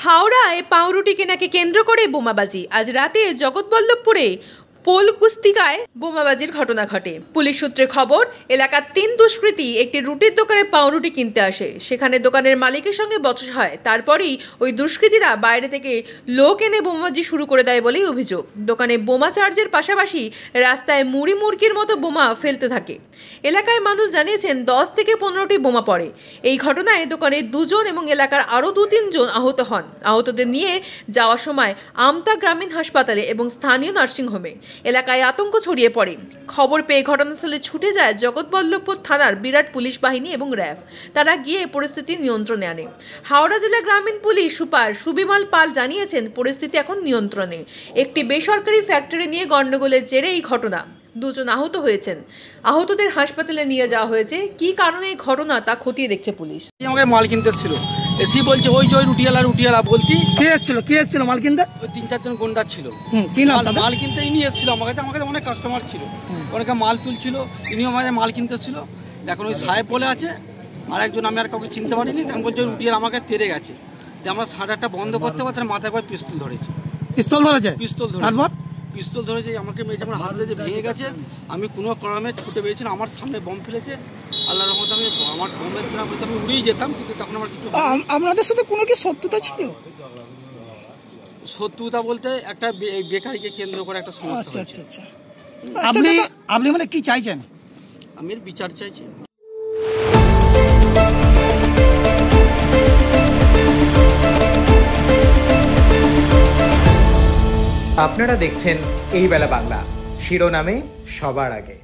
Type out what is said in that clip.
হাওড়ায় পাউরুটি কেনাকে কেন্দ্র করে বোমাবাজি। আজ রাতে জগৎবল্লভপুরে পোল কুস্তিকায় বোমাবাজির ঘটনা ঘটে। পুলিশ সূত্রে খবর, এলাকার 3 দুষ্কৃতী একটি রুটির দোকানে পাউরুটি কিনতে আসে। সেখানে দোকানের মালিকের সঙ্গে বচসা হয়। তারপরেই ওই দুষ্কৃতীরা বাইরে থেকে লোক এনে বোমাবাজি শুরু করে দেয় বলেই অভিযোগ। দোকানে বোমা চার্জের পাশাপাশি রাস্তায় মুড়ি মুরগির মতো বোমা ফেলতে থাকে। এলাকার মানুষ জানিয়েছেন 10 থেকে 15টি বোমা পড়ে। এই ঘটনায় দোকানের 2 জন এবং এলাকার আরও 2-3 জন আহত হন। আহতদের নিয়ে যাওয়ার সময় আমতা গ্রামীণ হাসপাতালে এবং স্থানীয় নার্সিংহোমে। এলাকায় আতঙ্ক ছড়িয়ে পড়ে। খবর পেয়ে ঘটনাস্থলে ছুটে যায় জগৎবল্লভপুর থানার বিরাট পুলিশ বাহিনী এবং র্যাব। তারা গিয়ে পরিস্থিতি নিয়ন্ত্রণে আনে। হাওড়া জেলা গ্রামীণ পুলিশ সুপার সুবিমল পাল জানিয়েছেন, পরিস্থিতি এখন নিয়ন্ত্রণে। একটি বেসরকারি ফ্যাক্টরি নিয়ে গন্ডগোলের জেরে এই ঘটনা। 2 জন আহত হয়েছেন। আহতদের হাসপাতালে নিয়ে যাওয়া হয়েছে। কি কারণে এই ঘটনা তা খতিয়ে দেখছে পুলিশ। আমাকে মাল কিনতে ছিল, এসি বলছে ওই যে রুটিয়ালা বলছি। কে এসেছিল মাল কিনতে? ওই 3-4 জন গুন্ডা ছিল। কি নাম? মাল কিনতে ইনি এসেছিল। আমার কাছে অনেক কাস্টমার ছিল, অনেকে মাল তুলছিল, ইনিও আমাদের মাল কিনতে ছিল। এখন ওই সাহেব বলে আছে, আর একজন আমি আর কাউকে চিনতে পারিনি। আমি বলছি রুটিয়ালা আমাকে তেড়ে গেছে, যে আমরা সাঁটারটা বন্ধ করতে পারি, তার মাথায় করে পিস্তল ধরেছে। পিস্তল ধরেছে আমাকে মেয়েছে, আমার হাতে যে ভেঙে গেছে। আমি কোনো ক্রমে ছুটে পেয়েছি, আমার সামনে বম ফেলেছে। আল্লাহর রহমতে আমি আমার বমের দ্বারা হয়তো আমি উড়েই যেতাম, কিন্তু তখন আমার কিছু। আপনাদের সাথে কোনো কি শত্রুতা ছিল? শত্রুতা বলতে একটা বেকারিকে কেন্দ্র করে একটা সমস্যা। আচ্ছা। আপনি মানে কি চাইছেন? আমি এর বিচার চাইছি। আপনারা দেখছেন এই বেলা বাংলা, শিরোনামে সবার আগে।